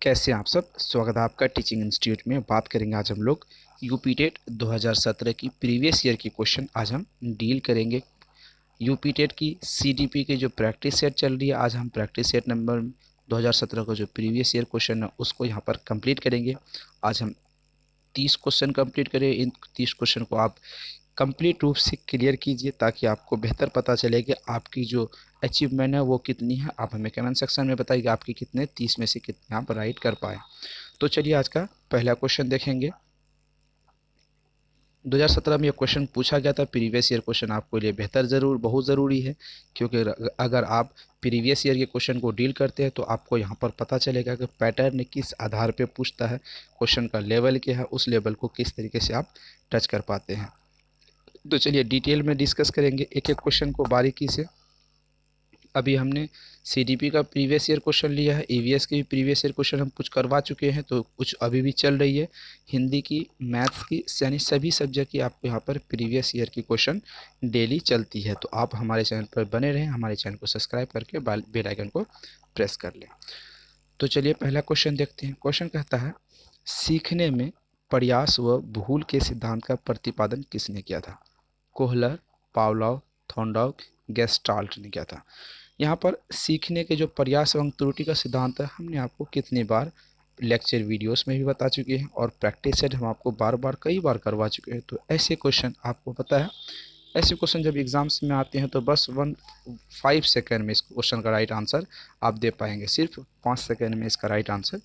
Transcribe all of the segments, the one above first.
कैसे हैं आप सब। स्वागत है आपका टीचिंग इंस्टीट्यूट में। बात करेंगे आज हम लोग यूपी टेट 2017 की प्रीवियस ईयर की क्वेश्चन आज हम डील करेंगे। यूपी टेट की सीडीपी की जो प्रैक्टिस सेट चल रही है, आज हम प्रैक्टिस सेट नंबर 2017 का जो प्रीवियस ईयर क्वेश्चन है उसको यहाँ पर कंप्लीट करेंगे। आज हम 30 क्वेश्चन कंप्लीट करें। इन 30 क्वेश्चन को आप कंप्लीट रूप से क्लियर कीजिए ताकि आपको बेहतर पता चले कि आपकी जो अचीवमेंट है वो कितनी है। आप हमें कमेंट सेक्शन में बताइए आपके कितने 30 में से कितने आप राइट कर पाए। तो चलिए आज का पहला क्वेश्चन देखेंगे। 2017 में ये क्वेश्चन पूछा गया था। प्रीवियस ईयर क्वेश्चन आपके लिए बहुत ज़रूरी है, क्योंकि अगर आप प्रीवियस ईयर के क्वेश्चन को डील करते हैं तो आपको यहाँ पर पता चलेगा कि पैटर्न किस आधार पे पूछता है, क्वेश्चन का लेवल क्या है, उस लेवल को किस तरीके से आप टच कर पाते हैं। तो चलिए डिटेल में डिस्कस करेंगे एक एक क्वेश्चन को बारीकी से। अभी हमने सीडीपी का प्रीवियस ईयर क्वेश्चन लिया है, ईवीएस के भी प्रीवियस ईयर क्वेश्चन हम कुछ करवा चुके हैं, तो कुछ अभी भी चल रही है। हिंदी की, मैथ्स की, यानी सभी सब्जेक्ट की आपको यहाँ पर प्रीवियस ईयर की क्वेश्चन डेली चलती है। तो आप हमारे चैनल पर बने रहें, हमारे चैनल को सब्सक्राइब करके बेल आइकन को प्रेस कर लें। तो चलिए पहला क्वेश्चन देखते हैं। क्वेश्चन कहता है, सीखने में प्रयास व भूल के सिद्धांत का प्रतिपादन किसने किया था? कोहलर, पावलोव, थॉर्नडाइक, गेस्टाल्ट ने किया था। यहाँ पर सीखने के जो प्रयास एवं त्रुटि का सिद्धांत है, हमने आपको कितनी बार लेक्चर वीडियोस में भी बता चुके हैं और प्रैक्टिस सेट हम आपको कई बार करवा चुके हैं। तो ऐसे क्वेश्चन आपको पता है, ऐसे क्वेश्चन जब एग्जाम्स में आते हैं तो बस 5 सेकेंड में इस क्वेश्चन का राइट आंसर आप दे पाएंगे, सिर्फ 5 सेकेंड में इसका राइट आंसर।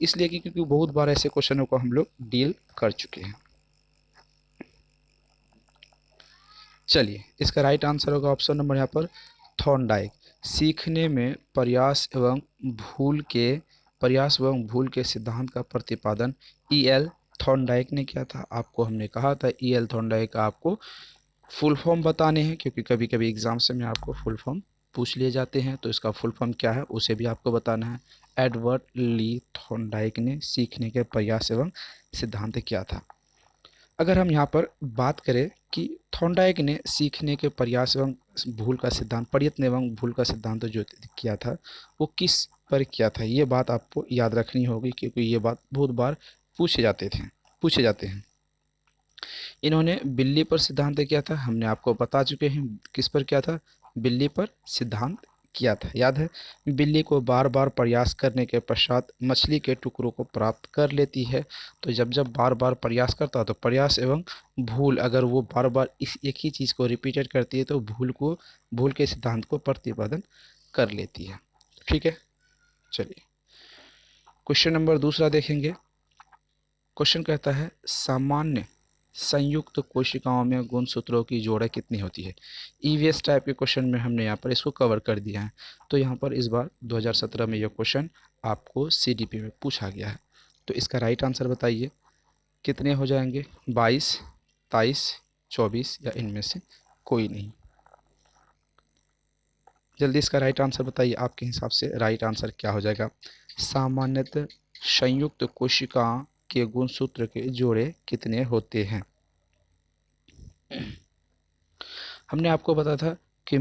इसलिए कि क्योंकि बहुत बार ऐसे क्वेश्चनों को हम लोग डील कर चुके हैं। चलिए इसका राइट आंसर होगा ऑप्शन नंबर यहाँ पर थॉर्नडाइक। सीखने में प्रयास एवं भूल के सिद्धांत का प्रतिपादन ई.एल. थॉर्नडाइक ने किया था। आपको हमने कहा था ई.एल. थॉर्नडाइक का आपको फुल फॉर्म बताने हैं, क्योंकि कभी कभी एग्जाम्स में आपको फुल फॉर्म पूछ लिए जाते हैं, तो इसका फुल फॉर्म क्या है उसे भी आपको बताना है। एडवर्ड ली थॉर्नडाइक ने सीखने के प्रयास एवं सिद्धांत किया था। अगर हम यहाँ पर बात करें कि थॉर्नडाइक ने सीखने के प्रयास एवं भूल का सिद्धांत, प्रयत्न एवं भूल का सिद्धांत जो किया था वो किस पर किया था, ये बात आपको याद रखनी होगी, क्योंकि ये बात बहुत बार पूछे जाते हैं। इन्होंने बिल्ली पर सिद्धांत किया था, हमने आपको बता चुके हैं किस पर किया था, बिल्ली पर सिद्धांत किया था, याद है। बिल्ली को बार बार प्रयास करने के पश्चात मछली के टुकड़ों को प्राप्त कर लेती है। तो जब जब बार बार प्रयास करता है तो प्रयास एवं भूल, अगर वो बार बार इस एक ही चीज़ को रिपीटेड करती है तो भूल के सिद्धांत को प्रतिपादन कर लेती है। ठीक है, चलिए क्वेश्चन नंबर दूसरा देखेंगे। क्वेश्चन कहता है, सामान्य संयुक्त कोशिकाओं में गुणसूत्रों की जोड़ें कितनी होती है? ईवीएस टाइप के क्वेश्चन में हमने यहाँ पर इसको कवर कर दिया है। तो यहाँ पर इस बार 2017 में यह क्वेश्चन आपको सीडीपी में पूछा गया है। तो इसका राइट आंसर बताइए कितने हो जाएंगे? 22, 23, 24 या इनमें से कोई नहीं। जल्दी इसका राइट आंसर बताइए, आपके हिसाब से राइट आंसर क्या हो जाएगा? सामान्यतः संयुक्त कोशिका के गुणसूत्र के जोड़े कितने होते हैं? हमने आपको बताया था कि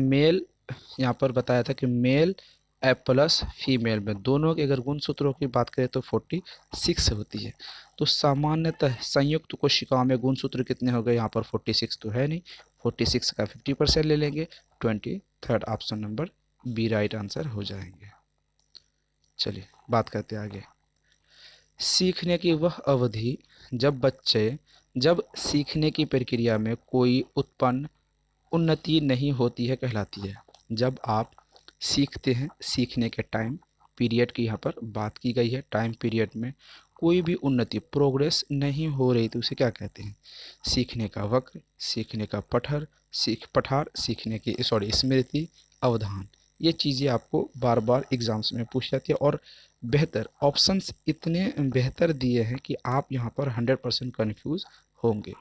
यहाँ पर बताया था कि मेल प्लस फीमेल में दोनों के अगर गुणसूत्रों की बात करें तो 46 होती है। तो सामान्यतः संयुक्त कोशिकाओं में गुणसूत्र कितने हो गए? यहाँ पर 46 तो है नहीं, 46 का 50% ले लेंगे, 23 option number B right answer हो जाएंगे। चलिए बात करते हैं आगे। सीखने की वह अवधि जब सीखने की प्रक्रिया में कोई उत्पन्न उन्नति नहीं होती है कहलाती है। जब आप सीखते हैं, सीखने के टाइम पीरियड की यहाँ पर बात की गई है, टाइम पीरियड में कोई भी उन्नति, प्रोग्रेस नहीं हो रही तो उसे क्या कहते हैं? सीखने का वक्र, सीखने का पठार, सीखने की स्मृति, अवधान। ये चीज़ें आपको बार बार एग्जाम्स में पूछ जाती है और बेहतर ऑप्शंस इतने बेहतर दिए हैं कि आप यहाँ पर 100% कन्फ्यूज़ होंगे।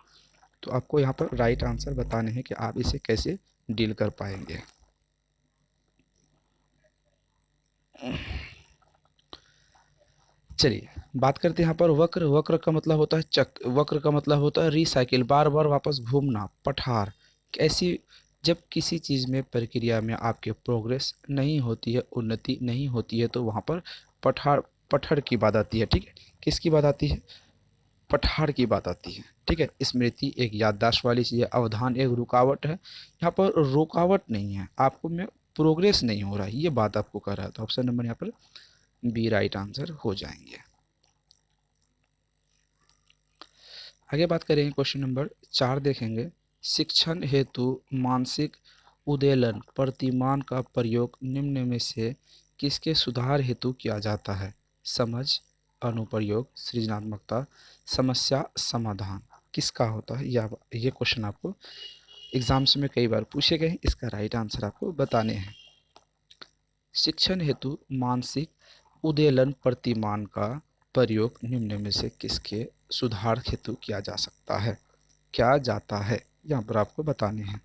तो आपको यहाँ पर राइट आंसर बताने हैं कि आप इसे कैसे डील कर पाएंगे। चलिए बात करते हैं यहाँ पर वक्र का मतलब होता है चक्र, वक्र का मतलब होता है रिसाइकिल, बार बार वापस घूमना। पठार, ऐसी जब किसी चीज़ में प्रक्रिया में आपके प्रोग्रेस नहीं होती है, उन्नति नहीं होती है तो वहाँ पर पठार की बात आती है, ठीक है। किसकी बात आती है? पठार की बात आती है, ठीक है। स्मृति एक याददाश्त वाली चीज़ है, अवधान एक रुकावट है। यहाँ पर रुकावट नहीं है, आपको में प्रोग्रेस नहीं हो रहा है, ये बात आपको कर रहा है। तो ऑप्शन नंबर यहाँ पर बी राइट आंसर हो जाएंगे। आगे बात करेंगे, क्वेश्चन नंबर 4 देखेंगे। शिक्षण हेतु मानसिक उद्वेलन प्रतिमान का प्रयोग निम्न में से किसके सुधार हेतु किया जाता है? समझ, अनुप्रयोग, सृजनात्मकता, समस्या समाधान। किसका होता है? ये क्वेश्चन आपको एग्जाम्स में कई बार पूछे गए हैं, इसका राइट आंसर आपको बताने हैं। शिक्षण हेतु मानसिक उद्वेलन प्रतिमान का प्रयोग निम्न में से किसके सुधार हेतु किया जा सकता है, क्या जाता है, यहाँ पर आपको बताने हैं।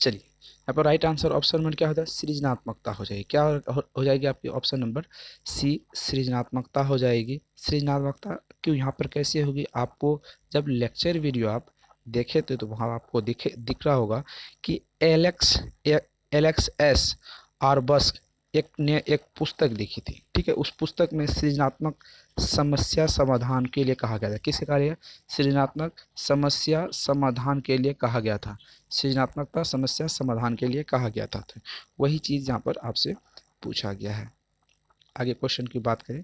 चलिए, यहाँ पर राइट आंसर ऑप्शन नंबर क्या होता है? सृजनात्मकता हो जाएगी। क्या हो जाएगी आपकी? ऑप्शन नंबर सी सृजनात्मकता हो जाएगी। सृजनात्मकता क्यों यहाँ पर कैसे होगी? आपको जब लेक्चर वीडियो आप देखे थे तो वहाँ आपको दिख रहा होगा कि एलेक्स एस आर्बस्क ने एक पुस्तक लिखी थी, ठीक है। उस पुस्तक में सृजनात्मक समस्या समाधान के लिए कहा गया था। किसके कार्य? सृजनात्मक समस्या समाधान के लिए कहा गया था। सृजनात्मकता समस्या समाधान के लिए कहा गया था, तो वही चीज़ यहाँ पर आपसे पूछा गया है। आगे क्वेश्चन की बात करें,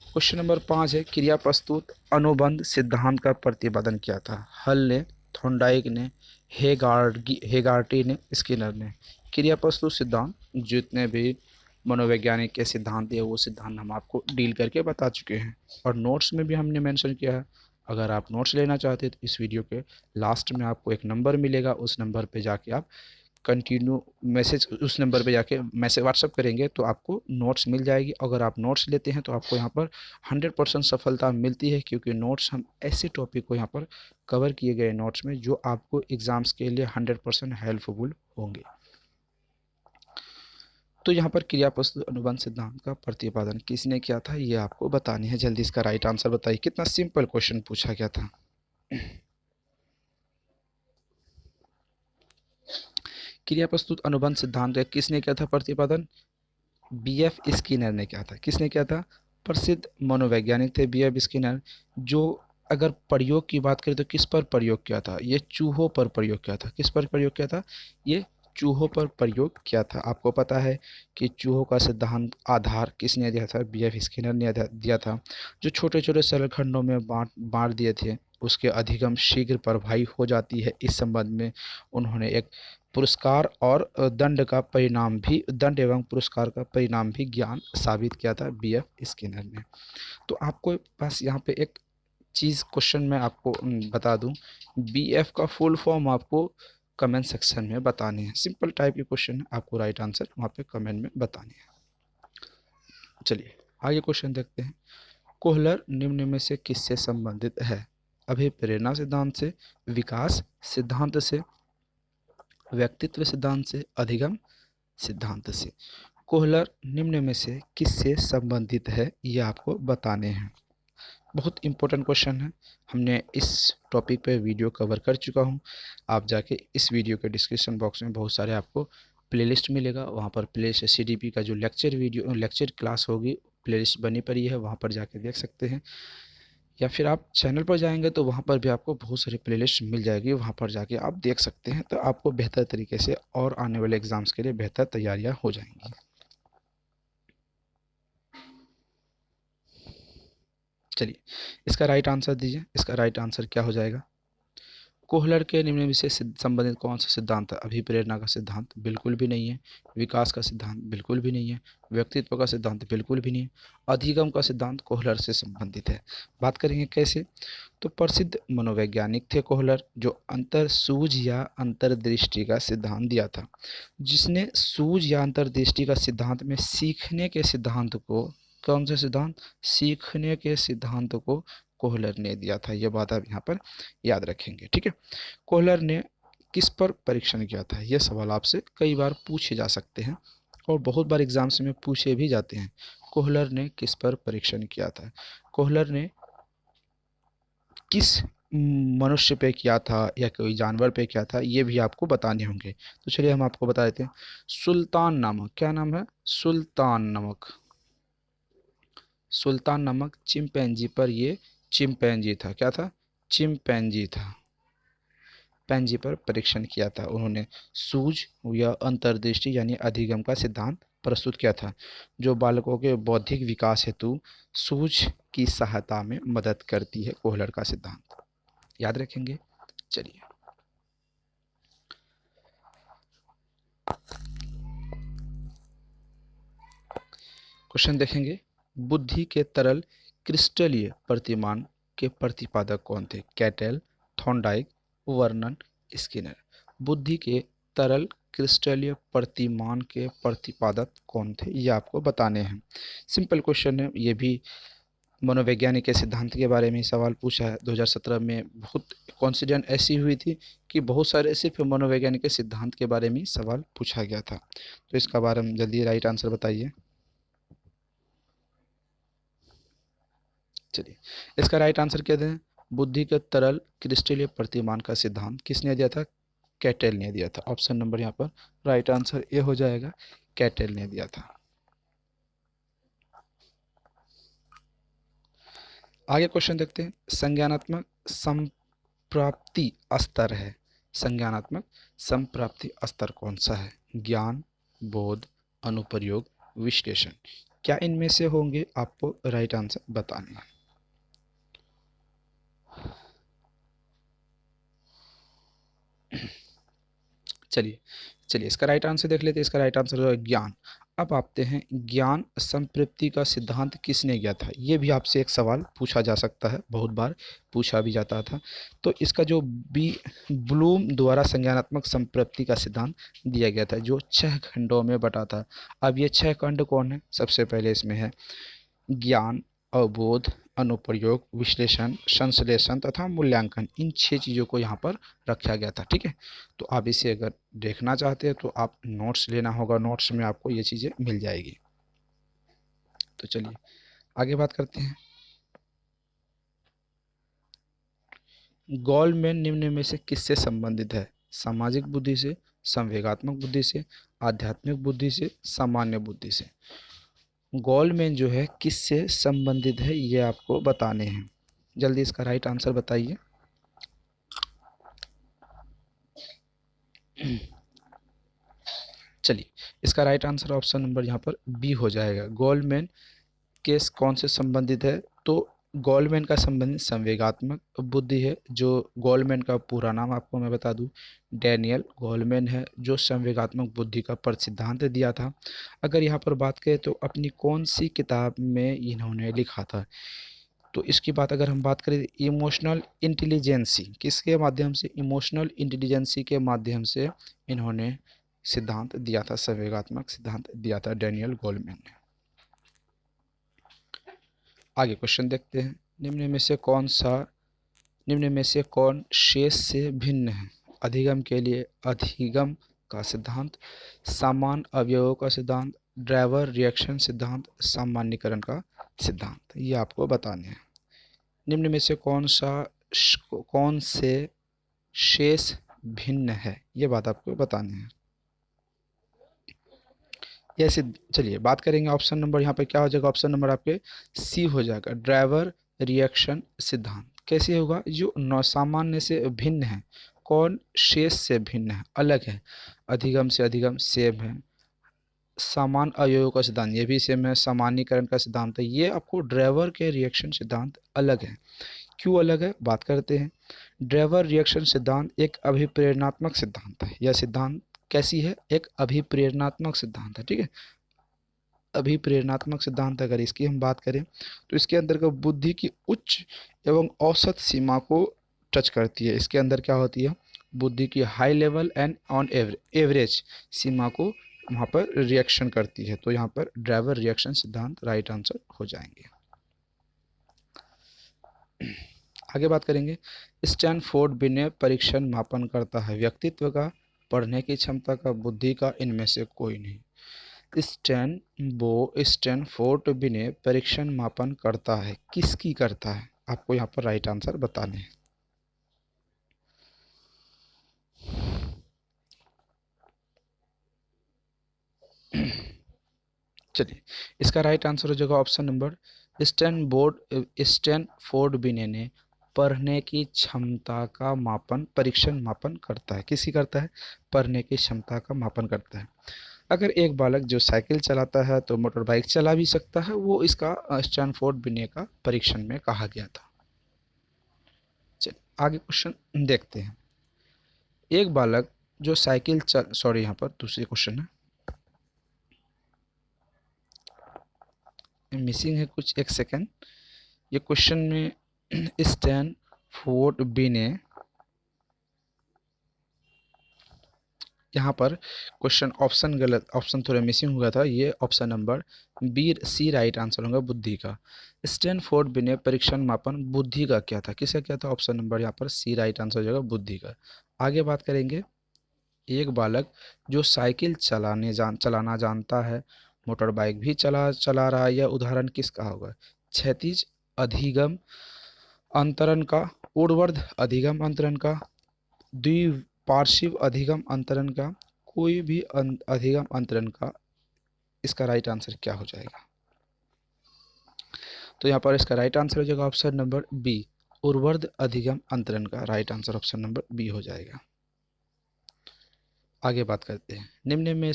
क्वेश्चन नंबर 5 है, क्रिया प्रस्तुत अनुबंध सिद्धांत का प्रतिपादन किया था? हल ने, थॉर्नडाइक ने, हेगार्टी ने, स्किनर ने। क्रिया प्रस्तुत सिद्धांत जितने भी मनोवैज्ञानिक के सिद्धांत है वो सिद्धांत हम आपको डील करके बता चुके हैं और नोट्स में भी हमने मेंशन किया है। अगर आप नोट्स लेना चाहते हैं तो इस वीडियो के लास्ट में आपको एक नंबर मिलेगा, उस नंबर पे जाके आप कंटिन्यू मैसेज, उस नंबर पे जाके मैसेज व्हाट्सअप करेंगे तो आपको नोट्स मिल जाएगी। अगर आप नोट्स लेते हैं तो आपको यहाँ पर 100% सफलता मिलती है, क्योंकि नोट्स हम ऐसे टॉपिक को यहाँ पर कवर किए गए नोट्स में जो आपको एग्ज़ाम्स के लिए 100% हेल्पफुल होंगे। तो यहाँ पर क्रिया प्रस्तुत अनुबंध सिद्धांत का प्रतिपादन किसने किया था, ये आपको बतानी है। जल्दी इसका राइट आंसर बताइए। कितना सिंपल क्वेश्चन पूछा गया था। क्रिया प्रस्तुत अनुबंध सिद्धांत का किसने किया था प्रतिपादन? बीएफ स्किनर ने किया था। किसने किया था? प्रसिद्ध मनोवैज्ञानिक थे बीएफ स्किनर। जो अगर प्रयोग की बात करें तो किस पर प्रयोग किया था? ये चूहों पर प्रयोग किया था। किस पर प्रयोग किया था? ये चूहों पर प्रयोग किया था। आपको पता है कि चूहों का सिद्धांत आधार किसने दिया था? बीएफ स्किनर ने दिया था। जो छोटे छोटे सरल खंडों में बांट दिए थे उसके अधिगम शीघ्र प्रभावी हो जाती है, इस संबंध में उन्होंने एक पुरस्कार और दंड एवं पुरस्कार का परिणाम भी ज्ञान साबित किया था बीएफ स्किनर ने। तो आपको बस यहाँ पे एक चीज़ क्वेश्चन में आपको बता दूं, बीएफ का फुल फॉर्म आपको कमेंट सेक्शन में बताने हैं। सिंपल टाइप के क्वेश्चन है, आपको राइट आंसर वहाँ पे कमेंट में बताने हैं। चलिए आगे क्वेश्चन देखते हैं। कोहलर निम्न में से किससे संबंधित है? अभिप्रेरणा सिद्धांत से, विकास सिद्धांत से, व्यक्तित्व सिद्धांत से, अधिगम सिद्धांत से। कोहलर निम्न में से किससे संबंधित है, ये आपको बताने हैं। बहुत इंपॉर्टेंट क्वेश्चन है, हमने इस टॉपिक पे वीडियो कवर कर चुका हूँ। आप जाके इस वीडियो के डिस्क्रिप्शन बॉक्स में बहुत सारे आपको प्लेलिस्ट मिलेगा, वहाँ पर प्लेलिस्ट सीडीपी का जो लेक्चर क्लास होगी प्लेलिस्ट बनी पड़ी है, वहाँ पर जाके देख सकते हैं। या फिर आप चैनल पर जाएंगे तो वहाँ पर भी आपको बहुत सारी प्लेलिस्ट मिल जाएगी, वहाँ पर जाके आप देख सकते हैं। तो आपको बेहतर तरीके से और आने वाले एग्ज़ाम्स के लिए बेहतर तैयारियाँ हो जाएंगी। चलिए इसका राइट आंसर दीजिए। इसका राइट आंसर क्या हो जाएगा? कोहलर के निम्न में से संबंधित कौन सा सिद्धांत है? अभिप्रेरणा का सिद्धांत बिल्कुल भी नहीं है। विकास का सिद्धांत बिल्कुल भी नहीं है। व्यक्तित्व का सिद्धांत बिल्कुल भी नहीं है। अधिगम का सिद्धांत कोहलर से संबंधित है। बात करेंगे कैसे, तो प्रसिद्ध मनोवैज्ञानिक थे कोहलर, जो अंतरसूझ या अंतर्दृष्टि का सिद्धांत दिया था। जिसने सूझ या अंतर्दृष्टि का सिद्धांत में सीखने के सिद्धांत को, कौन सा सिद्धांत? सीखने के सिद्धांत को कोहलर ने दिया था। यह बात आप यहाँ पर याद रखेंगे, ठीक है। कोहलर ने किस पर परीक्षण किया था? यह सवाल आपसे कई बार पूछे जा सकते हैं और बहुत बार एग्जाम्स में पूछे भी जाते हैं। कोहलर ने किस पर परीक्षण किया था? कोहलर ने किस मनुष्य पे किया था या कोई जानवर पे किया था, ये भी आपको बताने होंगे। तो चलिए हम आपको बता देते हैं। सुल्तान नामक, क्या नाम है? सुल्तान नमक। सुल्तान नमक चिंपैंजी पर ये चिंपैंजी था, क्या था? चिंपैंजी था। पैंजी पर परीक्षण किया था उन्होंने। सूझ या अंतर्दृष्टि यानी अधिगम का सिद्धांत प्रस्तुत किया था, जो बालकों के बौद्धिक विकास हेतु सूझ की सहायता में मदद करती है। कोहलर का सिद्धांत याद रखेंगे। चलिए क्वेश्चन देखेंगे। बुद्धि के तरल क्रिस्टलीय प्रतिमान के प्रतिपादक कौन थे? Cattle, Thorndike, Vernon, Skinner. बुद्धि के तरल क्रिस्टलीय प्रतिमान के प्रतिपादक कौन थे, ये आपको बताने हैं। सिंपल क्वेश्चन है ये भी। मनोवैज्ञानिक के सिद्धांत के बारे में सवाल पूछा है 2017 में। बहुत कॉन्सिडेंट ऐसी हुई थी कि बहुत सारे सिर्फ मनोवैज्ञानिक के सिद्धांत के बारे में सवाल पूछा गया था। तो इसका बारे में जल्दी राइट आंसर बताइए। चलिए इसका राइट आंसर क्या दें? बुद्धि के तरल क्रिस्टलीय प्रतिमान का सिद्धांत किसने दिया था? कैटेल ने दिया था। ऑप्शन नंबर यहाँ पर राइट आंसर ए हो जाएगा, कैटेल ने दिया था। आगे क्वेश्चन देखते हैं। संज्ञानात्मक संप्राप्ति स्तर है। संज्ञानात्मक संप्राप्ति स्तर कौन सा है? ज्ञान, बोध, अनुप्रयोग, विश्लेषण। क्या इनमें से होंगे? आपको राइट आंसर बताना है। चलिए चलिए इसका राइट आंसर देख लेते हैं। इसका राइट आंसर है ज्ञान। अब आते हैं, ज्ञान संतृप्ति का सिद्धांत किसने दिया था? ये भी आपसे एक सवाल पूछा जा सकता है, बहुत बार पूछा भी जाता था। तो इसका जो बी ब्लूम द्वारा संज्ञानात्मक संतृप्ति का सिद्धांत दिया गया था, जो 6 खंडों में बटा था। अब ये 6 खंड कौन है? सबसे पहले इसमें है ज्ञान, अवबोध, अनुप्रयोग, विश्लेषण, संश्लेषण तथा मूल्यांकन। इन 6 चीज़ों को यहाँ पर रखा गया था। ठीक है, तो आप इसे अगर देखना चाहते हैं तो आप नोट्स लेना होगा, नोट्स में आपको ये चीज़ें मिल जाएगी। तो चलिए आगे बात करते हैं। गोल्डमैन निम्न में से किससे संबंधित है? सामाजिक बुद्धि से, संवेगात्मक बुद्धि से, आध्यात्मिक बुद्धि से, सामान्य बुद्धि से। गोल्डमैन जो है किससे संबंधित है, ये आपको बताने हैं। जल्दी इसका राइट आंसर बताइए। चलिए इसका राइट आंसर ऑप्शन नंबर यहाँ पर बी हो जाएगा। गोल्डमैन केस कौन से संबंधित है? तो गोल्डमैन का संबंधित संवेगात्मक बुद्धि है। जो गोल्डमैन का पूरा नाम आपको मैं बता दूं, डैनियल गोल्डमैन है, जो संवेगात्मक बुद्धि का सिद्धांत दिया था। अगर यहाँ पर बात करें तो अपनी कौन सी किताब में इन्होंने लिखा था, तो इसकी बात अगर हम बात करें, इमोशनल इंटेलिजेंसी, किसके माध्यम से? इमोशनल इंटेलिजेंसी के माध्यम से इन्होंने सिद्धांत दिया था, संवेगात्मक सिद्धांत दिया था डैनियल गोल्डमैन ने। आगे क्वेश्चन देखते हैं। निम्न में से कौन शेष से भिन्न है? अधिगम के लिए अधिगम का सिद्धांत, समान अवयवों का सिद्धांत, ड्राइवर रिएक्शन सिद्धांत, सामान्यीकरण का सिद्धांत। ये आपको बताने हैं। निम्न में से कौन से शेष भिन्न है, ये बात आपको बतानी है। जैसे चलिए बात करेंगे ऑप्शन नंबर, यहाँ पे क्या हो जाएगा? ऑप्शन नंबर आपके सी हो जाएगा, ड्राइवर रिएक्शन सिद्धांत। कैसे होगा? जो सामान्य से भिन्न है, कौन शेष से भिन्न है, अलग है। अधिगम से अधिगम सेम है। समान अवयवों का सिद्धांत ये भी सेम है। सामान्यीकरण का सिद्धांत है। ये आपको ड्राइवर के रिएक्शन सिद्धांत अलग है। क्यों अलग है, बात करते हैं। ड्राइवर रिएक्शन सिद्धांत एक अभिप्रेरणात्मक सिद्धांत है। यह सिद्धांत कैसी है? एक अभिप्रेरणात्मक सिद्धांत है। ठीक है, अभिप्रेरणात्मक सिद्धांत अगर इसकी हम बात करें तो इसके अंदर का बुद्धि की उच्च एवं औसत सीमा को टच करती है। इसके अंदर क्या होती है? बुद्धि की high level and on average सीमा को वहाँ पर रिएक्शन करती है। तो यहाँ पर ड्राइवर रिएक्शन सिद्धांत राइट आंसर हो जाएंगे। आगे बात करेंगे। स्टैनफोर्ड बिने परीक्षण मापन करता है व्यक्तित्व का, पढ़ने की क्षमता का, बुद्धि का, इनमें से कोई नहीं। स्टैनफोर्ड बिने परीक्षण मापन करता है, किसकी करता है? आपको यहाँ पर राइट आंसर बताने हैं। चलिए, इसका राइट आंसर हो जाएगा ऑप्शन नंबर स्टैनफोर्ड बिने ने पढ़ने की क्षमता का मापन परीक्षण मापन करता है। किसी करता है? पढ़ने की क्षमता का मापन करता है। अगर एक बालक जो साइकिल चलाता है तो मोटर बाइक चला भी सकता है, वो इसका स्टैनफोर्ड बिने का परीक्षण में कहा गया था। चलिए आगे क्वेश्चन देखते हैं। एक बालक जो साइकिल सॉरी, यहाँ पर दूसरी क्वेश्चन है, मिसिंग है कुछ, एक सेकेंड। ये क्वेश्चन में स्टैनफोर्ड बिने, यहाँ पर क्वेश्चन ऑप्शन गलत, ऑप्शन थोड़ा मिसिंग हुआ था। ये option number B C right answer होगा, बुद्धि का। स्टैनफोर्ड बिने परीक्षण मापन बुद्धि का क्या था? किसका क्या था? ऑप्शन नंबर यहाँ पर सी राइट आंसर हो जाएगा, बुद्धि का। आगे बात करेंगे। एक बालक जो साइकिल चलाना जानता है, मोटर बाइक भी चला चला रहा है, यह उदाहरण किसका होगा? क्षैतिज अधिगम अंतरण का, ऊर्ध्वाधर अधिगम अंतरण का, द्विपार्श्विक अधिगम अंतरण का, कोई भी अधिगम अंतरण का। इसका राइट आंसर क्या हो जाएगा? तो यहाँ पर इसका राइट आंसर हो जाएगा ऑप्शन नंबर बी, ऊर्ध्वाधर अधिगम अंतरण का right answer option number B हो जाएगा। आगे बात करते हैं। निम्न में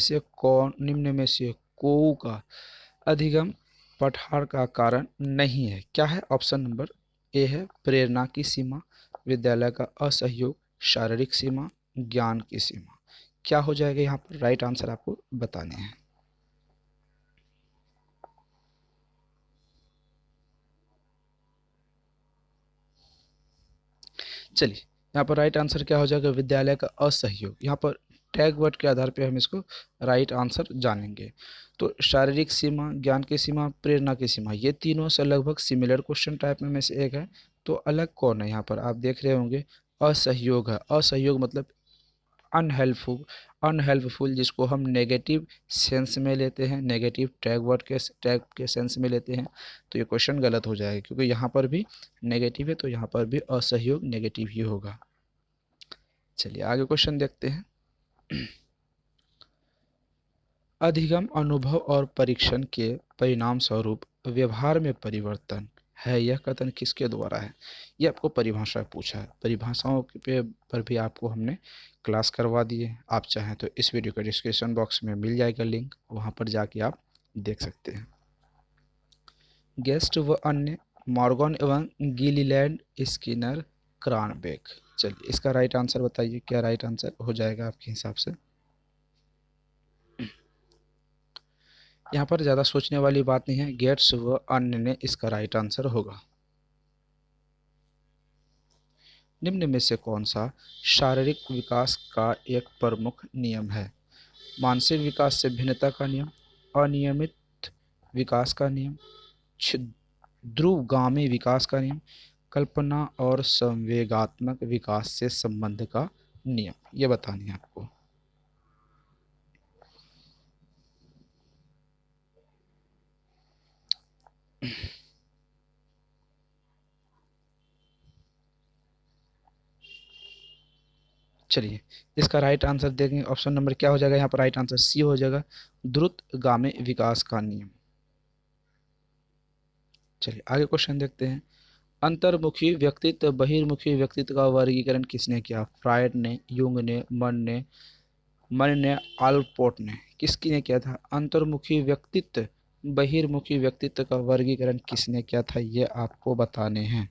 से कोऊ का अधिगम पठार का कारण नहीं है? क्या है? ऑप्शन नंबर ए है प्रेरणा की सीमा, विद्यालय का असहयोग, शारीरिक सीमा, ज्ञान की सीमा। क्या हो जाएगा यहाँ पर? राइट आंसर आपको बताने हैं। चलिए, यहाँ पर राइट आंसर क्या हो जाएगा? विद्यालय का असहयोग। यहाँ पर टैग वर्ड के आधार पे हम इसको राइट आंसर जानेंगे। तो शारीरिक सीमा, ज्ञान की सीमा, प्रेरणा की सीमा, ये तीनों से लगभग सिमिलर क्वेश्चन टाइप में से एक है। तो अलग कौन है? यहाँ पर आप देख रहे होंगे असहयोग है। असहयोग मतलब अनहेल्पफुल, अनहेल्पफुल जिसको हम नेगेटिव सेंस में लेते हैं, नेगेटिव टैग के सेंस में लेते हैं। तो ये क्वेश्चन गलत हो जाएगा, क्योंकि यहाँ पर भी नेगेटिव है, तो यहाँ पर भी असहयोग नेगेटिव ही होगा। चलिए आगे क्वेश्चन देखते हैं। अधिगम अनुभव और परीक्षण के परिणाम स्वरूप व्यवहार में परिवर्तन है, यह कथन किसके द्वारा है? ये आपको परिभाषा पूछा है। परिभाषाओं पे पर भी आपको हमने क्लास करवा दी है। आप चाहें तो इस वीडियो के डिस्क्रिप्शन बॉक्स में मिल जाएगा लिंक, वहाँ पर जाके आप देख सकते हैं। गेस्ट व अन्य, मॉर्गन एवं गिलीलैंड, स्किनर, क्रानबेक। चलिए इसका राइट आंसर बताइए, क्या राइट आंसर हो जाएगा आपके हिसाब से? यहाँ पर ज़्यादा सोचने वाली बात नहीं है, गेट्स व अन्य ने इसका राइट आंसर होगा। निम्न में से कौन सा शारीरिक विकास का एक प्रमुख नियम है? मानसिक विकास से भिन्नता का नियम, अनियमित विकास का नियम, ध्रुवगामी विकास का नियम, कल्पना और संवेगात्मक विकास से संबंध का नियम। ये बतानी है आपको। चलिए इसका राइट आंसर देखेंगे। ऑप्शन नंबर क्या हो जाएगा? यहाँ पर राइट आंसर सी हो जाएगा, द्रुतगामी विकास का नियम। चलिए आगे क्वेश्चन देखते हैं। अंतर्मुखी व्यक्तित्व बहिर्मुखी व्यक्तित्व का वर्गीकरण किसने किया? फ्रायड ने, युंग ने, मन ने, आलपोर्ट ने। किसकी ने किया था? अंतर्मुखी व्यक्तित्व बहिर्मुखी व्यक्तित्व का वर्गीकरण किसने किया था? ये आपको बताने हैं।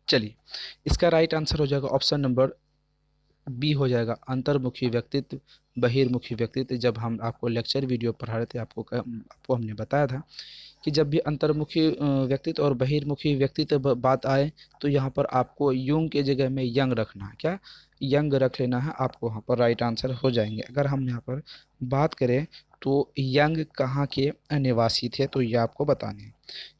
चलिए इसका राइट आंसर हो जाएगा ऑप्शन नंबर बी हो जाएगा, अंतर्मुखी व्यक्तित्व बहिर्मुखी व्यक्तित्व। जब हम आपको लेक्चर वीडियो पढ़ा रहे थे, आपको हमने बताया था कि जब भी अंतर्मुखी व्यक्तित्व और बहिर्मुखी व्यक्तित्व बात आए, तो यहाँ पर आपको युंग के जगह में यंग रखना है। क्या? यंग रख लेना है, आपको वहाँ पर राइट आंसर हो जाएंगे। अगर हम यहाँ पर बात करें तो यंग कहाँ के निवासी थे, तो ये आपको बताने हैं।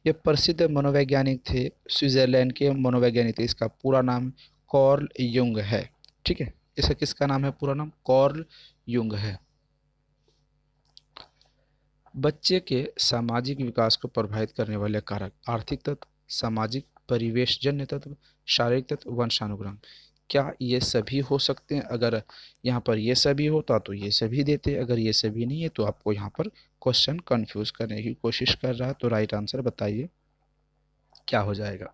ये प्रसिद्ध मनोवैज्ञानिक थे, स्विट्जरलैंड के मनोवैज्ञानिक थे। इसका पूरा नाम कॉर्ल युंग है। ठीक है, इसका किसका नाम है? पूरा नाम कॉर्ल युंग है। बच्चे के सामाजिक विकास को प्रभावित करने वाले कारक, आर्थिक तत्व, सामाजिक परिवेशजन्य तत्व, शारीरिक तत्व, वंशानुक्रम। क्या ये सभी हो सकते हैं? अगर यहाँ पर ये सभी होता तो ये सभी देते, अगर ये सभी नहीं है तो आपको यहाँ पर क्वेश्चन कंफ्यूज करने की कोशिश कर रहा है। तो राइट आंसर बताइए क्या हो जाएगा।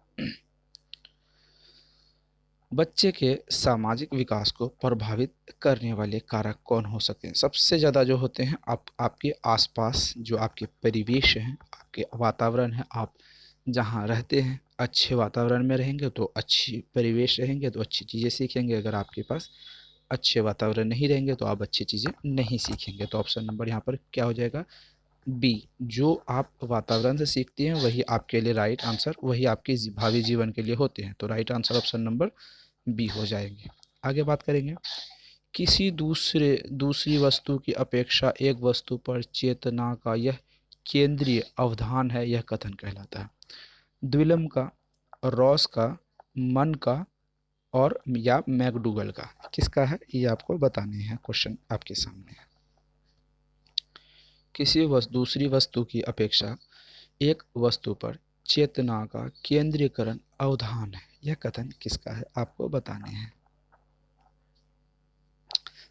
बच्चे के सामाजिक विकास को प्रभावित करने वाले कारक कौन हो सकते हैं? सबसे ज़्यादा जो होते हैं आपके आसपास जो आपके परिवेश हैं, आपके वातावरण है, आप जहाँ रहते हैं, अच्छे वातावरण में रहेंगे तो अच्छी परिवेश रहेंगे तो अच्छी चीज़ें सीखेंगे। अगर आपके पास अच्छे वातावरण नहीं रहेंगे तो आप अच्छी चीज़ें नहीं सीखेंगे। तो ऑप्शन नंबर यहाँ पर क्या हो जाएगा? बी। जो आप वातावरण से सीखते हैं वही आपके लिए राइट आंसर, वही आपके भावी जीवन के लिए होते हैं। तो right answer option number B हो जाएंगे। आगे बात करेंगे, किसी दूसरी वस्तु की अपेक्षा एक वस्तु पर चेतना का यह केंद्रीय अवधान है, यह कथन कहलाता है। द्विलम का, रॉस का, मन का और या मैकडूगल का, किसका है ये आपको बताने हैं। क्वेश्चन आपके सामने है। किसी दूसरी वस्तु की अपेक्षा एक वस्तु पर चेतना का केंद्रीकरण अवधान है, यह कथन किसका है आपको बताने हैं।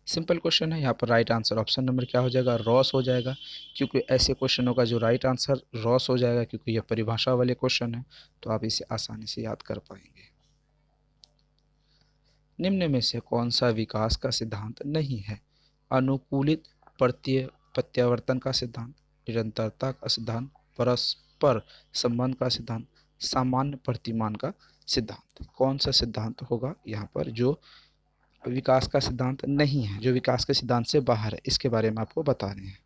सिंपल क्वेश्चन है। यहाँ पर राइट आंसर ऑप्शन नंबर क्या हो जाएगा? रॉस हो जाएगा, क्योंकि ऐसे क्वेश्चनों का जो राइट आंसर रॉस हो जाएगा, क्योंकि यह परिभाषा वाले क्वेश्चन है, तो आप इसे आसानी से याद कर पाएंगे। निम्न में से कौन सा विकास का सिद्धांत नहीं है? अनुकूलित प्रत्यावर्तन का सिद्धांत, निरंतरता का सिद्धांत, परस्पर संबंध का सिद्धांत, सामान्य प्रतिमान का सिद्धांत। कौन सा सिद्धांत होगा यहाँ पर जो विकास का सिद्धांत नहीं है, जो विकास के सिद्धांत से बाहर है? इसके बारे में आपको बता रहे हैं।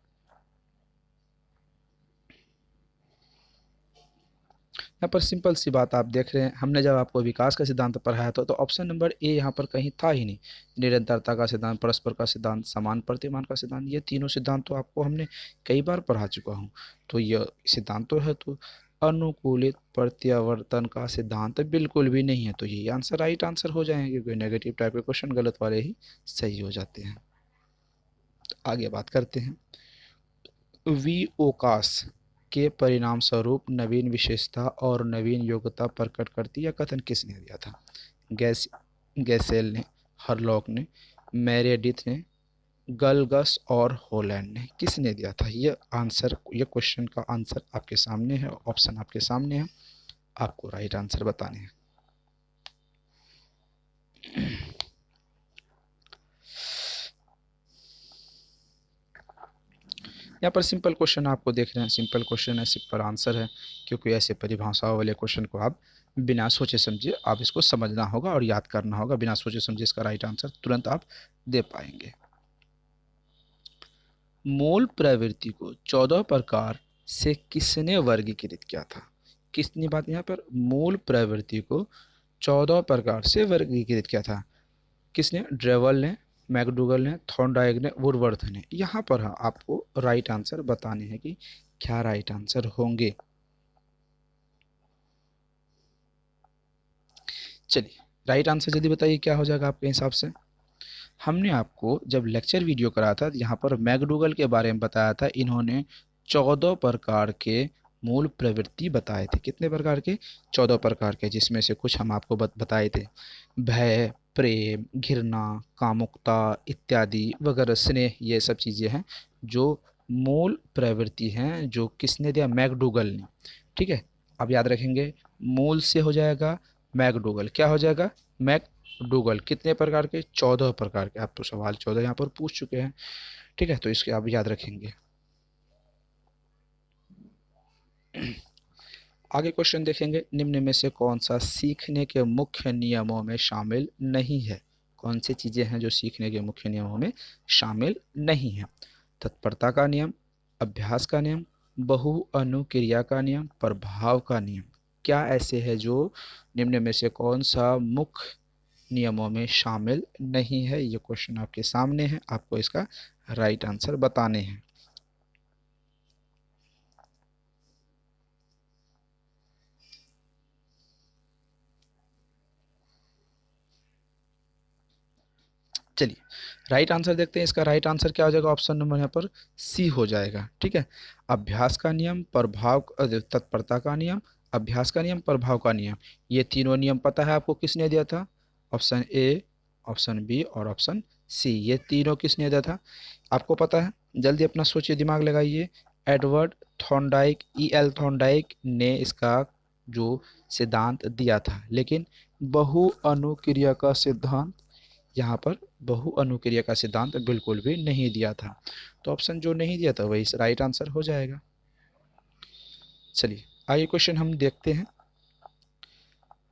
यहाँ पर सिंपल सी बात आप देख रहे हैं, हमने जब आपको विकास का सिद्धांत पढ़ाया था तो ऑप्शन नंबर ए यहाँ पर कहीं था ही नहीं। निरंतरता का सिद्धांत, परस्पर का सिद्धांत, समान प्रतिमान का सिद्धांत, ये तीनों सिद्धांत तो आपको हमने कई बार पढ़ा चुका हूँ। तो यह सिद्धांत तो है, तो अनुकूलित प्रत्यावर्तन का सिद्धांत बिल्कुल भी नहीं है। तो यही आंसर राइट आंसर हो जाएंगे, क्योंकि नेगेटिव टाइप के क्वेश्चन गलत वाले ही सही हो जाते हैं। तो आगे बात करते हैं, विओकास के परिणाम स्वरूप नवीन विशेषता और नवीन योग्यता प्रकट करती, यह कथन किसने दिया था? गैसेल ने, हरलॉक ने, मेरेडिथ ने, गलगस और हॉलैंड ने, किसने दिया था? ये आंसर, ये क्वेश्चन का आंसर आपके सामने है, ऑप्शन आपके सामने है, आपको राइट आंसर बताने हैं। यहाँ पर सिंपल क्वेश्चन आपको देख रहे हैं, सिंपल क्वेश्चन है, सिंपल आंसर है, क्योंकि ऐसे परिभाषाओं वाले क्वेश्चन को आप बिना सोचे समझे आप इसको समझना होगा और याद करना होगा। बिना सोचे समझे इसका राइट आंसर तुरंत आप दे पाएंगे। मूल प्रवृत्ति को 14 प्रकार से किसने वर्गीकृत किया था? किसने बात यहाँ पर मूल प्रवृत्ति को 14 प्रकार से वर्गीकृत किया था? किसने? ड्रेवल ने, मैकडूगल ने, थॉर्नडाइक ने, वुडवर्थ ने। यहाँ पर आपको राइट आंसर बताने हैं कि क्या राइट आंसर होंगे। चलिए राइट आंसर यदि बताइए क्या हो जाएगा आपके हिसाब से। हमने आपको जब लेक्चर वीडियो करा था यहाँ पर मैकडूगल के बारे में बताया था, इन्होंने 14 प्रकार के मूल प्रवृत्ति बताए थे। कितने प्रकार के? 14 प्रकार के, जिसमें से कुछ हम आपको बताए थे, भय, प्रेम, घृणा, कामुकता इत्यादि वगैरह, स्नेह, ये सब चीज़ें हैं जो मूल प्रवृत्ति हैं, जो किसने दिया? मैकडूगल ने। ठीक है, अब याद रखेंगे, मूल से हो जाएगा मैकडूगल, क्या हो जाएगा? मैकडूगल। कितने प्रकार के? 14 प्रकार के। आप तो सवाल 14 यहाँ पर पूछ चुके हैं। ठीक है, तो इसके आप याद रखेंगे। आगे क्वेश्चन देखेंगे, निम्न में से कौन सा सीखने के मुख्य नियमों में शामिल नहीं है? कौन सी चीज़ें हैं जो सीखने के मुख्य नियमों में शामिल नहीं है? तत्परता का नियम, अभ्यास का नियम, बहु अनुक्रिया का नियम, प्रभाव का नियम। क्या ऐसे है जो निम्न में से कौन सा मुख्य नियमों में शामिल नहीं है? ये क्वेश्चन आपके सामने है, आपको इसका राइट आंसर बताने हैं। चलिए राइट आंसर देखते हैं। इसका राइट आंसर क्या हो जाएगा? ऑप्शन नंबर यहाँ पर सी हो जाएगा। ठीक है, अभ्यास का नियम, प्रभाव, तत्परता का नियम, अभ्यास का नियम, प्रभाव का नियम, ये तीनों नियम पता है आपको किसने दिया था? ऑप्शन ए ऑप्शन बी और ऑप्शन सी, ये तीनों किसने दिया था आपको पता है? जल्दी अपना सोचिए, दिमाग लगाइए। Edward Thorndike, ई.एल. थॉर्नडाइक ने इसका जो सिद्धांत दिया था, लेकिन बहु अनुक्रिया का सिद्धांत, यहाँ पर बहु अनुक्रिया का सिद्धांत बिल्कुल भी नहीं दिया था। तो ऑप्शन जो नहीं दिया था वही राइट आंसर हो जाएगा। चलिए आगे क्वेश्चन हम देखते हैं।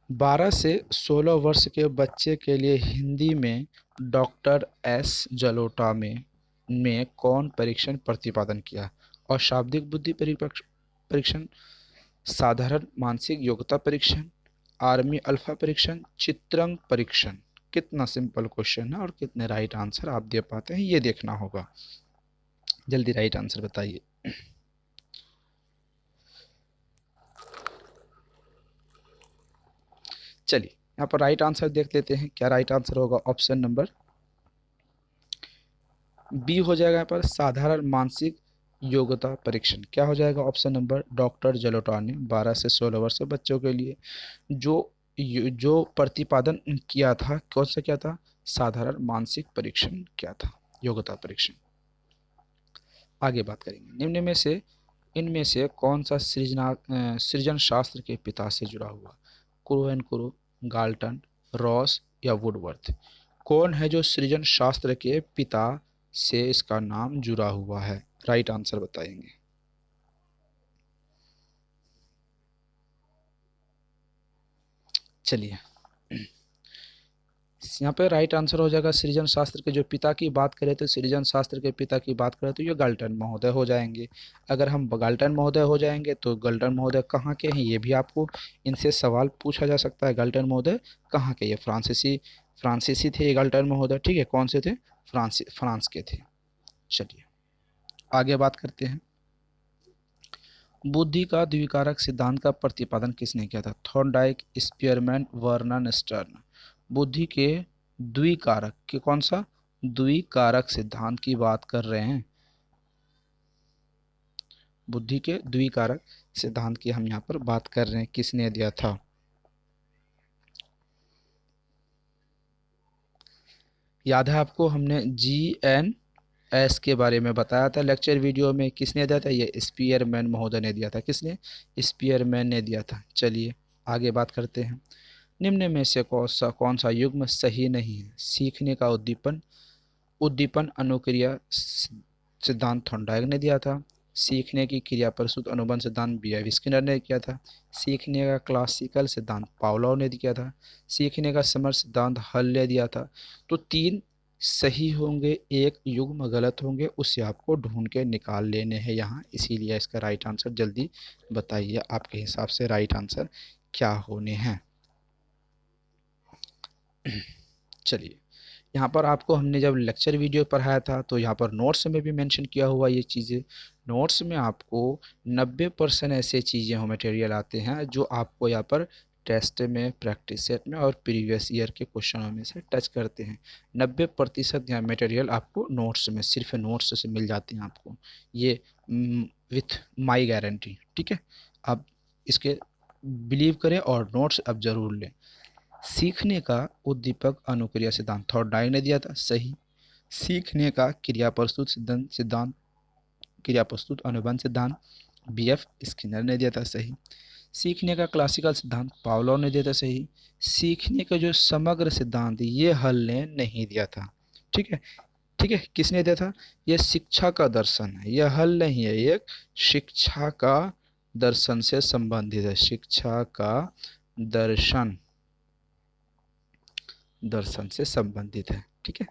12 से 16 वर्ष के बच्चे के लिए हिंदी में डॉक्टर एस जलोटा में कौन परीक्षण प्रतिपादन किया? और शाब्दिक बुद्धि परीक्षण, साधारण मानसिक योग्यता परीक्षण, आर्मी अल्फा परीक्षण, चित्रंग परीक्षण। कितना सिंपल क्वेश्चन है और कितने राइट आंसर आप दे पाते हैं ये देखना होगा। जल्दी राइट आंसर बताइए। चलिए यहाँ पर राइट आंसर देख लेते हैं। क्या राइट आंसर होगा? ऑप्शन नंबर बी हो जाएगा यहाँ पर, साधारण मानसिक योग्यता परीक्षण। क्या हो जाएगा? ऑप्शन नंबर डॉक्टर जलोटा ने 12 से 16 वर्ष के बच्चों के लिए जो प्रतिपादन किया था, कौन सा क्या था? साधारण मानसिक परीक्षण क्या था, योग्यता परीक्षण। आगे बात करेंगे। निम्न में से इनमें से कौन सा सृजन शास्त्र के पिता से जुड़ा हुआ? Crew and crew, Galton, Ross या वुडवर्थ। कौन है जो सृजन शास्त्र के पिता से इसका नाम जुड़ा हुआ है? राइट आंसर बताएंगे। चलिए यहाँ पे राइट आंसर हो जाएगा सृजन शास्त्र के जो पिता की बात करें तो सृजन शास्त्र के पिता की बात करें तो ये गाल्टन महोदय हो जाएंगे। अगर हम गाल्टन महोदय हो जाएंगे तो गाल्टन महोदय कहाँ के हैं ये भी आपको इनसे सवाल पूछा जा सकता है। गाल्टन महोदय कहाँ के? ये फ्रांसीसी थे ये गाल्टन महोदय, ठीक है। कौन से थे? फ्रांस के थे। चलिए आगे बात करते हैं। बुद्धि का द्विकारक सिद्धांत का प्रतिपादन किसने किया था? Thorndike, Spearman, Vernon stern. बुद्धि के द्विकारक के कौन सा द्विकारक सिद्धांत की बात कर रहे हैं? बुद्धि के द्विकारक सिद्धांत की हम यहाँ पर बात कर रहे हैं, किसने दिया था? याद है आपको, हमने GNS के बारे में बताया था लेक्चर वीडियो में। किसने दिया था? ये स्पीयरमैन महोदय ने दिया था। किसने? स्पीयरमैन ने दिया था। चलिए आगे बात करते हैं। निम्न में से कौन सा युग्म सही नहीं है? सीखने का उद्दीपन अनुक्रिया सिद्धांत थॉर्नडाइक ने दिया था। सीखने की क्रिया प्रस्तुत अनुबंध सिद्धांत B.F. स्किनर ने किया था। सीखने का क्लासिकल सिद्धांत पावलोव ने किया था। सीखने का समर सिद्धांत हल ने दिया था। तो 3 सही होंगे, एक युग्म गलत होंगे, उसे आपको ढूंढ के निकाल लेने हैं यहाँ। इसीलिए इसका राइट आंसर जल्दी बताइए, आपके हिसाब से राइट आंसर क्या होने हैं। चलिए यहाँ पर आपको हमने जब लेक्चर वीडियो पढ़ाया था तो यहाँ पर नोट्स में भी मेंशन किया हुआ ये चीज़ें। नोट्स में आपको 90% ऐसे चीज़ें हो मटेरियल आते हैं जो आपको यहाँ पर टेस्ट में, प्रैक्टिस सेट में और प्रीवियस ईयर के क्वेश्चनों में से टच करते हैं। 90% यहाँ मटेरियल आपको नोट्स में, सिर्फ नोट्स से मिल जाते हैं आपको, ये विथ माई गारंटी, ठीक है। आप इसके बिलीव करें और नोट्स अब ज़रूर लें। सीखने का उद्दीपक अनुक्रिया सिद्धांत थॉर्नडाइक ने दिया था, सही। सीखने का क्रिया प्रस्तुत अनुबंध सिद्धांत B.F. स्किनर ने दिया था, सही। सीखने का क्लासिकल सिद्धांत पावलोव ने दिया था, सही। सीखने का जो समग्र सिद्धांत ये हल ने नहीं दिया था, ठीक है। ठीक है, किसने दिया था? ये शिक्षा का दर्शन है, यह हल नहीं है, ये शिक्षा का दर्शन से संबंधित है। शिक्षा का दर्शन से संबंधित है, ठीक है।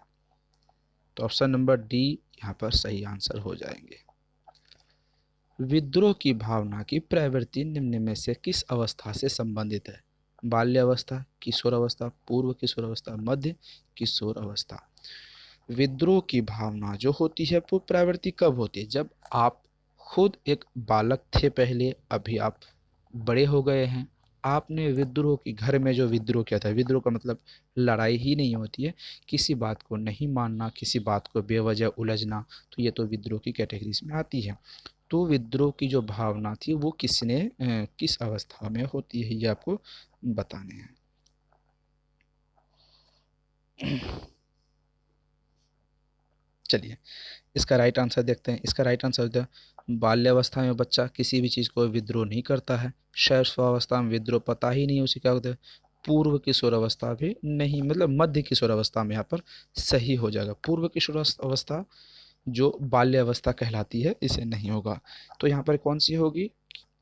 तो ऑप्शन नंबर डी यहाँ पर सही आंसर हो जाएंगे। विद्रोह की भावना की प्रवृत्ति निम्न में से किस अवस्था से संबंधित है? बाल्यावस्था, किशोर अवस्था, पूर्व किशोर अवस्था, मध्य किशोर अवस्था। विद्रोह की भावना जो होती है वो प्रवृत्ति कब होती है? जब आप खुद एक बालक थे पहले, अभी आप बड़े हो गए हैं, आपने विद्रोह की, घर में जो विद्रोह किया था, विद्रोह का मतलब लड़ाई ही नहीं होती है, किसी बात को नहीं मानना, किसी बात को बेवजह उलझना, तो ये तो विद्रोह की कैटेगरीज में आती है। तो विद्रोह की जो भावना थी वो किस अवस्था में होती है ये आपको बताने हैं। चलिए इसका राइट आंसर देखते हैं। इसका राइट आंसर होता है बाल्यावस्था में बच्चा किसी भी चीज़ को विद्रोह नहीं करता है। शैशवावस्था में विद्रोह पता ही नहीं उसे क्या होता है। पूर्व किशोरावस्था भी नहीं, मतलब मध्य किशोरावस्था में यहाँ पर सही हो जाएगा। पूर्व किशोरावस्था जो बाल्यावस्था कहलाती है इसे नहीं होगा। तो यहाँ पर कौन सी होगी,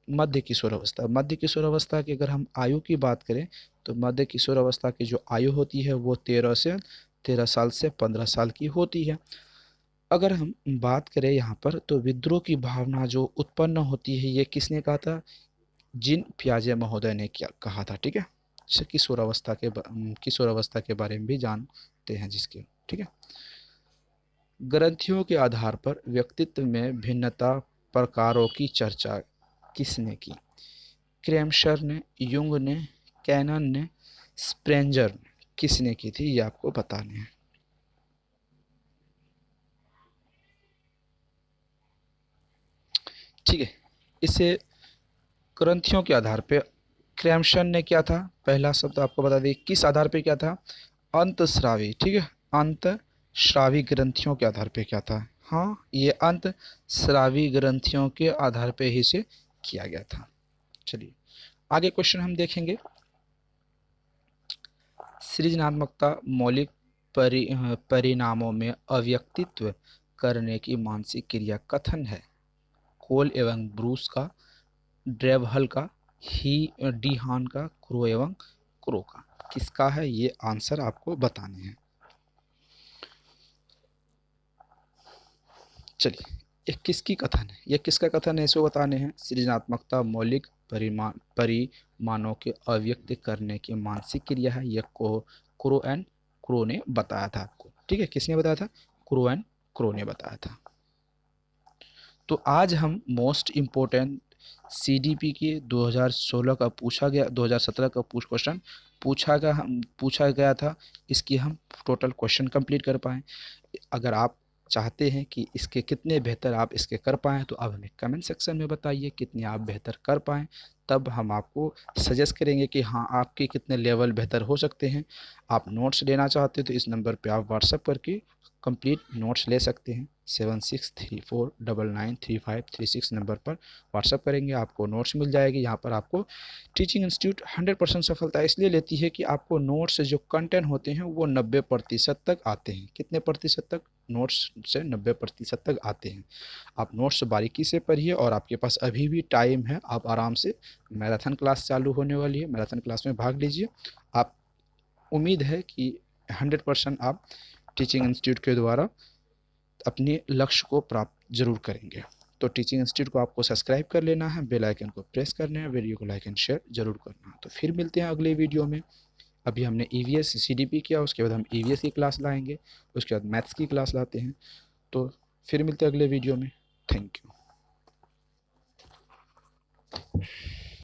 मध्य किशोरावस्था। मध्य किशोरावस्था की अगर हम आयु की बात करें तो मध्य किशोरावस्था की जो आयु होती है वो 13 साल से 15 साल की होती है। अगर हम बात करें यहाँ पर तो विद्रोह की भावना जो उत्पन्न होती है ये किसने कहा था, जिन पियाजे महोदय ने क्या कहा था। ठीक है, किशोरावस्था के बारे में भी जानते हैं जिसके। ठीक है, ग्रंथियों के आधार पर व्यक्तित्व में भिन्नता प्रकारों की चर्चा किसने की। क्रेमशर ने, युंग ने, कैनन ने, स्प्रेंजर ने, किसने की थी ये आपको बताने हैं। ठीक है, इसे ग्रंथियों के आधार पे क्रैम्पशन ने क्या था, पहला शब्द आपको बता दें किस आधार पे क्या था, अंतस्रावी। ठीक है, अंतस्रावी ग्रंथियों के आधार पे क्या था, हाँ ये अंतस्रावी ग्रंथियों के आधार पे ही से किया गया था। चलिए आगे क्वेश्चन हम देखेंगे। सृजनात्मकता मौलिक परिणामों में अव्यक्तित्व करने की मानसिक क्रिया कथन है। कोल एवं ब्रूस का, ड्रेवहल का, ही डी हान का, क्रो एवं क्रो का, किसका है ये आंसर आपको बताने हैं। चलिए ये किसकी कथन है, ये किसका कथन है इसको बताने हैं। सृजनात्मकता मौलिक परिमाणों के अव्यक्त करने की मानसिक क्रिया है, यह को क्रो एंड क्रो ने बताया था आपको। ठीक है, किसने बताया था, क्रो एंड क्रो ने बताया था। तो आज हम मोस्ट इम्पोर्टेंट सीडीपी की 2016 का पूछा गया, 2017 का क्वेश्चन पूछा गया था, इसकी हम टोटल क्वेश्चन कंप्लीट कर पाएँ। अगर आप चाहते हैं कि इसके कितने बेहतर आप इसके कर पाएँ तो आप हमें कमेंट सेक्शन में बताइए कितने आप बेहतर कर पाएँ, तब हम आपको सजेस्ट करेंगे कि हाँ आपके कितने लेवल बेहतर हो सकते हैं। आप नोट्स लेना चाहते हैं तो इस नंबर पे आप व्हाट्सएप करके कंप्लीट नोट्स ले सकते हैं। 7634993536 नंबर पर व्हाट्सएप करेंगे, आपको नोट्स मिल जाएगी। यहाँ पर आपको टीचिंग इंस्टीट्यूट 100% सफलता इसलिए लेती है कि आपको नोट्स जो कंटेंट होते हैं वो 90% तक आते हैं। कितने प्रतिशत तक, नोट्स से 90% तक आते हैं। आप नोट्स बारीकी से पढ़िए और आपके पास अभी भी टाइम है, आप आराम से, मैराथन क्लास चालू होने वाली है, मैराथन क्लास में भाग लीजिए। आप, उम्मीद है कि 100% आप टीचिंग इंस्टीट्यूट के द्वारा अपने लक्ष्य को प्राप्त जरूर करेंगे। तो टीचिंग इंस्टीट्यूट को आपको सब्सक्राइब कर लेना है, बेल आइकन को प्रेस करना है, वीडियो को लाइक एंड शेयर जरूर करना है। तो फिर मिलते हैं अगले वीडियो में। अभी हमने ईवीएस सीडीपी किया, उसके बाद हम ईवीएस की क्लास लाएंगे, उसके बाद मैथ्स की क्लास लाते हैं। तो फिर मिलते हैं अगले वीडियो में। Thank you.